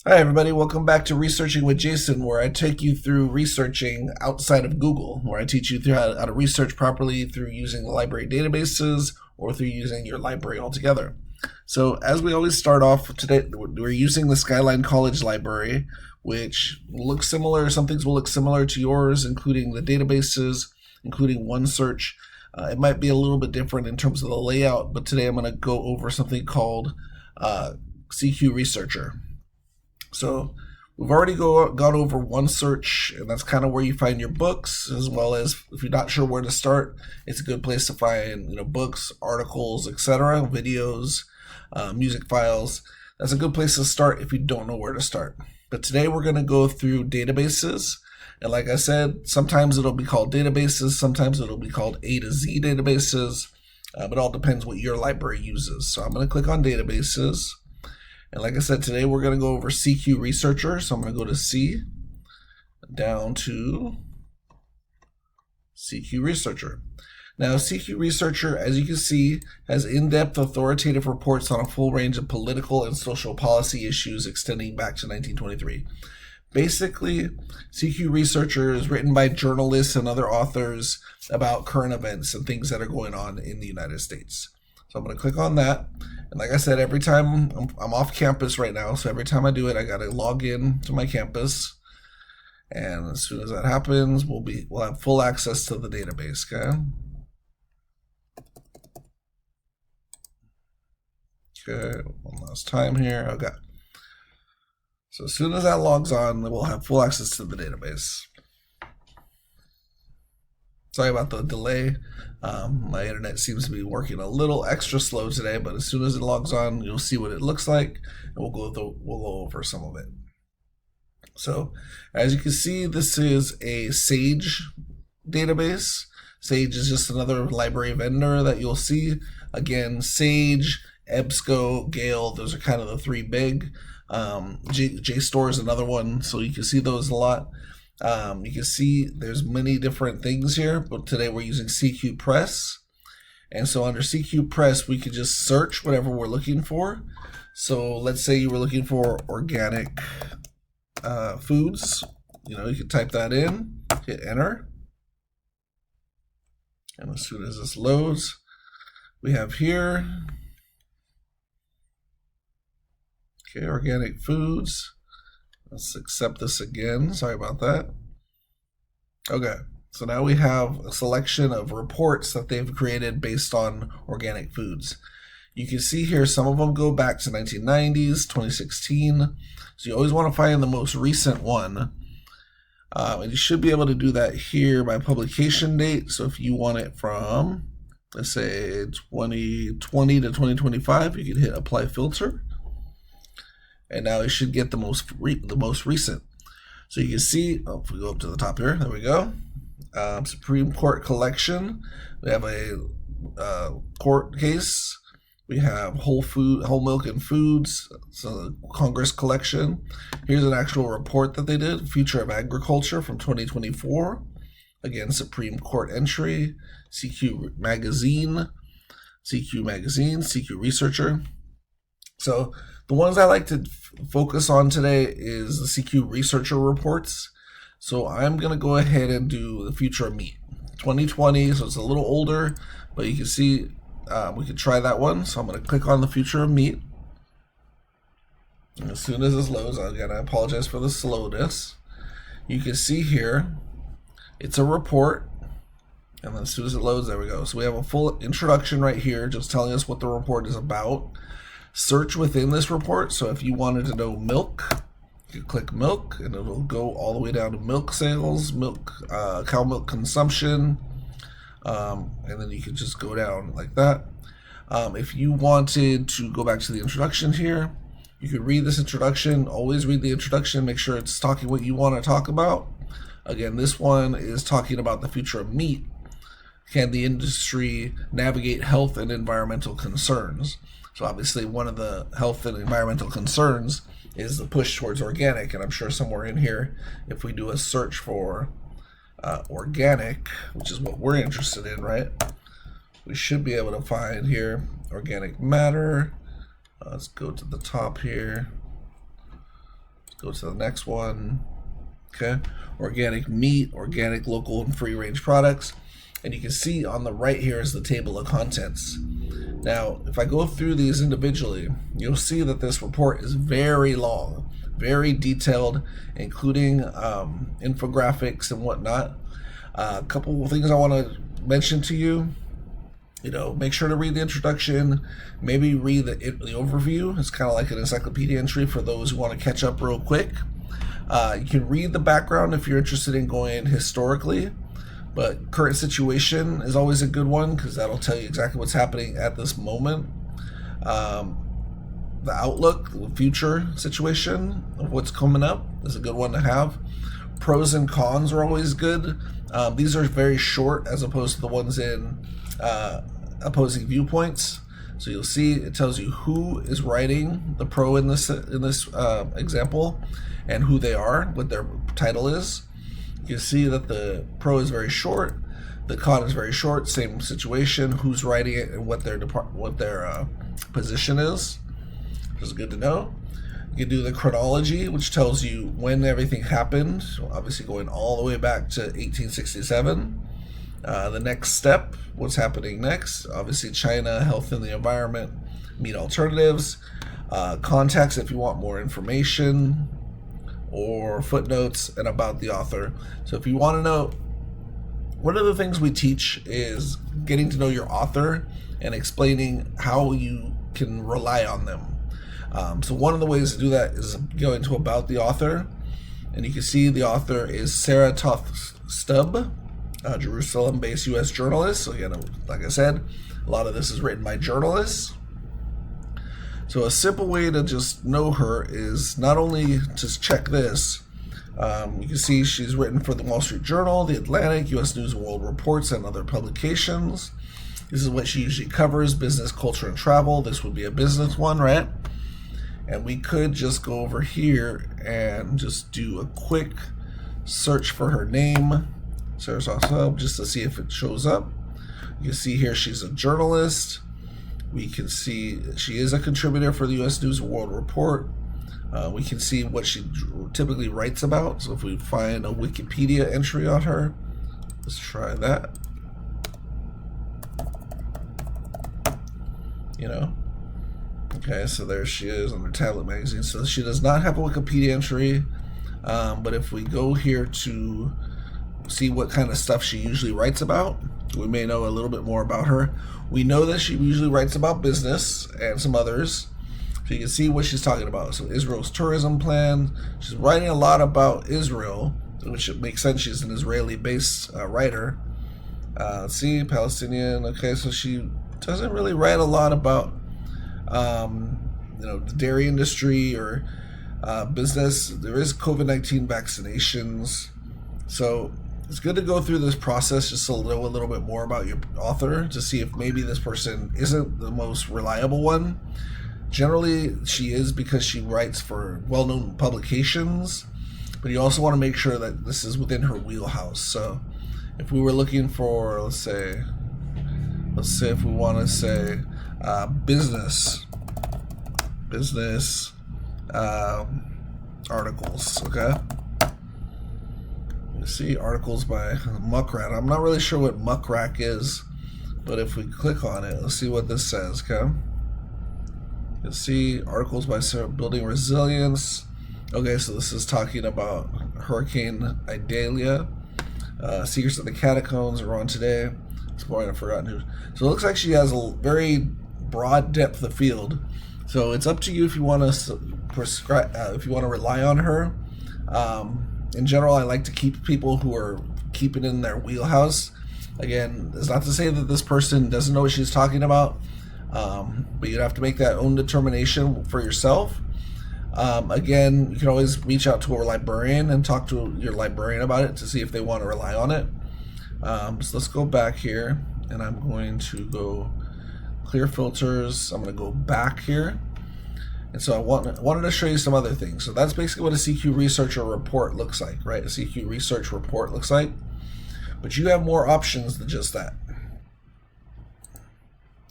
Hi, everybody. Welcome back to Researching with Jason, where I take you through researching outside of Google, where I teach you through how to research properly through using the library databases or through using your library altogether. So, as we always start off today, we're using the Skyline College Library, which looks similar. Some things will look similar to yours, including the databases, including OneSearch. It might be a little bit different in terms of the layout, but today I'm going to go over something called CQ Researcher. So we've already gone over OneSearch, and that's kind of where you find your books, as well as if you're not sure where to start, it's a good place to find books, articles, etc., videos, music files. That's a good place to start if you don't know where to start. But today we're going to go through databases. And like I said, sometimes it'll be called databases, sometimes it'll be called A to Z databases. It all depends what your library uses. So I'm going to click on databases. And like I said, today we're going to go over CQ Researcher. So I'm going to go to C, down to CQ Researcher. Now, CQ Researcher, as you can see, has in-depth authoritative reports on a full range of political and social policy issues extending back to 1923. Basically, CQ Researcher is written by journalists and other authors about current events and things that are going on in the United States. So I'm going to click on that. And like I said, every time I'm off campus right now, so every time I do it, I got to log in to my campus. And as soon as that happens, we'll have full access to the database, okay? Okay, one last time here. Okay. So as soon as that logs on, we'll have full access to the database. Sorry about the delay. My internet seems to be working a little extra slow today, but as soon as it logs on, you'll see what it looks like, and we'll go over some of it. So, as you can see, this is a Sage database. Sage is just another library vendor that you'll see. Again, Sage, EBSCO, Gale, those are kind of the three big. JSTOR is another one, so you can see those a lot. You can see there's many different things here, but today we're using CQ Press. And so under CQ Press, we could just search whatever we're looking for. So let's say you were looking for organic foods. You could type that in, hit enter. And as soon as this loads, we have here, okay, organic foods. Let's accept this again. Sorry about that. Okay, so now we have a selection of reports that they've created based on organic foods. You can see here some of them go back to 1990s, 2016. So you always want to find the most recent one. And you should be able to do that here by publication date. So if you want it from, let's say 2020 to 2025, you can hit apply filter. And now it should get the most recent. So you can see, if we go up to the top here, there we go. Supreme Court collection. We have a court case. We have whole milk and foods. So Congress collection. Here's an actual report that they did, Future of Agriculture from 2024. Again, Supreme Court entry, CQ Magazine, CQ Researcher. So the ones I like to focus on today is the CQ Researcher reports. So I'm going to go ahead and do the Future of Meat 2020. So it's a little older, but you can see we could try that one. So I'm going to click on the Future of Meat. And as soon as this loads, again, I apologize for the slowness. You can see here, it's a report. And then as soon as it loads, there we go. So we have a full introduction right here, just telling us what the report is about. Search within this report. So if you wanted to know milk, you click milk, and it'll go all the way down to milk sales, cow milk consumption, and then you can just go down like that. If you wanted to go back to the introduction here, you could read this introduction. Always read the introduction. Make sure it's talking what you want to talk about. Again, this one is talking about the future of meat. Can the industry navigate health and environmental concerns? So obviously one of the health and environmental concerns is the push towards organic, and I'm sure somewhere in here, if we do a search for organic, which is what we're interested in, right? We should be able to find here organic matter. Let's go to the top here. Go to the next one. Okay, organic meat, organic, local, and free-range products. And you can see on the right here is the table of contents. Now, if I go through these individually, you'll see that this report is very long, very detailed, including infographics and whatnot. A couple of things I want to mention to you. Make sure to read the introduction, maybe read the overview. It's kind of like an encyclopedia entry for those who want to catch up real quick. You can read the background if you're interested in going historically, but current situation is always a good one because that'll tell you exactly what's happening at this moment. The outlook, the future situation of what's coming up is a good one to have. Pros and cons are always good. These are very short as opposed to the ones in opposing viewpoints. So you'll see it tells you who is writing the pro in this example and who they are, what their title is. You see that the pro is very short, the con is very short. Same situation, who's writing it and what their position is. Which is good to know. You can do the chronology, which tells you when everything happened, obviously going all the way back to 1867. The next step, what's happening next, obviously China, health and the environment, meat alternatives, contacts if you want more information, or footnotes, and about the author. So if you want to know, one of the things we teach is getting to know your author and explaining how you can rely on them. So one of the ways to do that is go into about the author, and you can see the author is Sarah Toth Stubb, Jerusalem-based U.S. journalist. So again, like I said, a lot of this is written by journalists. So a simple way to just know her is not only to check this. You can see she's written for the Wall Street Journal, the Atlantic, U.S. News and World Reports, and other publications. This is what she usually covers: business, culture, and travel. This would be a business one, right? And we could just go over here and just do a quick search for her name, Sarah Toth, just to see if it shows up. You can see here she's a journalist. We can see she is a contributor for the U.S. News and World Report. We can see what she typically writes about. So if we find a Wikipedia entry on her, let's try that. Okay, so there she is under Tablet Magazine. So she does not have a Wikipedia entry, but if we go here to see what kind of stuff she usually writes about, we may know a little bit more about her. We know that she usually writes about business and some others. So you can see what she's talking about. So Israel's tourism plan. She's writing a lot about Israel, which makes sense. She's an Israeli-based writer. Let's see, Palestinian. Okay, so she doesn't really write a lot about the dairy industry or business. There is COVID-19 vaccinations. So it's good to go through this process just to know a little bit more about your author to see if maybe this person isn't the most reliable one. Generally, she is because she writes for well-known publications, but you also want to make sure that this is within her wheelhouse. So if we were looking for, let's say if we want to say business articles, okay? You see articles by Muckrat. I'm not really sure what Muckrat is, but if we click on it, let's see what this says, okay? You'll see articles by Sarah Building Resilience. Okay, so this is talking about Hurricane Idalia. Secrets of the Catacombs are on today. Exploring a forgotten news. So it looks like she has a very broad depth of field. So it's up to you if you want to if you want to rely on her. In general, I like to keep people who are keeping in their wheelhouse. Again, it's not to say that this person doesn't know what she's talking about, but you'd have to make that own determination for yourself. Again, you can always reach out to a librarian and talk to your librarian about it to see if they want to rely on it. So let's go back here, and I'm going to go clear filters. I'm going to go back here. And so I wanted to show you some other things. So that's basically what a CQ Researcher report looks like, right? A CQ Research report looks like. But you have more options than just that.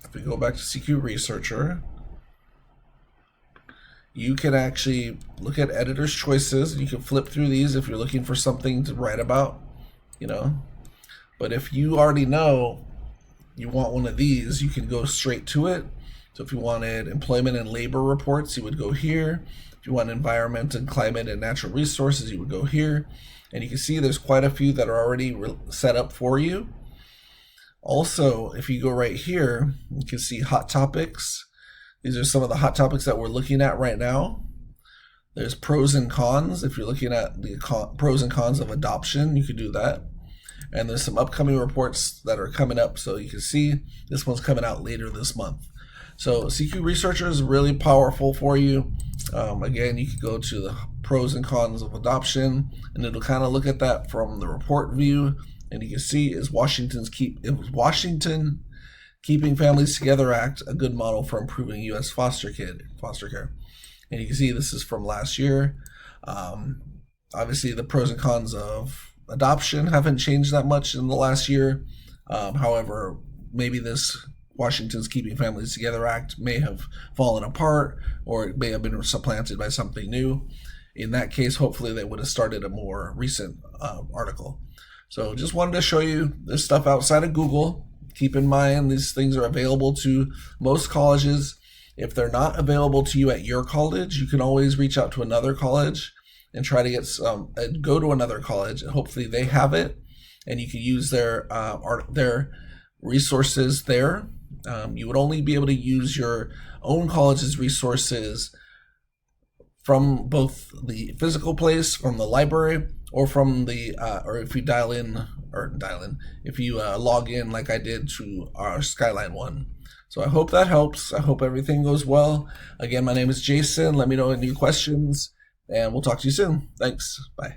If we go back to CQ Researcher, you can actually look at editor's choices. You can flip through these if you're looking for something to write about, you know. But if you already know you want one of these, you can go straight to it. So if you wanted employment and labor reports, you would go here. If you want environment and climate and natural resources, you would go here. And you can see there's quite a few that are already set up for you. Also, if you go right here, you can see hot topics. These are some of the hot topics that we're looking at right now. There's pros and cons. If you're looking at the pros and cons of adoption, you could do that. And there's some upcoming reports that are coming up. So you can see this one's coming out later this month. So CQ Researcher is really powerful for you. Again, you can go to the pros and cons of adoption, and it'll kind of look at that from the report view. And you can see is Washington Keeping Families Together Act a good model for improving U.S. foster care. And you can see this is from last year. Obviously, the pros and cons of adoption haven't changed that much in the last year. However, maybe this Washington's Keeping Families Together Act may have fallen apart, or it may have been supplanted by something new. In that case, hopefully they would have started a more recent article. So just wanted to show you this stuff outside of Google. Keep in mind these things are available to most colleges. If they're not available to you at your college, you can always reach out to another college and try to get go to another college, and hopefully they have it, and you can use their resources there. You would only be able to use your own college's resources from both the physical place, from the library, or from the or if you if you log in like I did to our Skyline one. So I hope that helps. I hope everything goes well. Again, my name is Jason. Let me know any questions, and we'll talk to you soon. Thanks. Bye.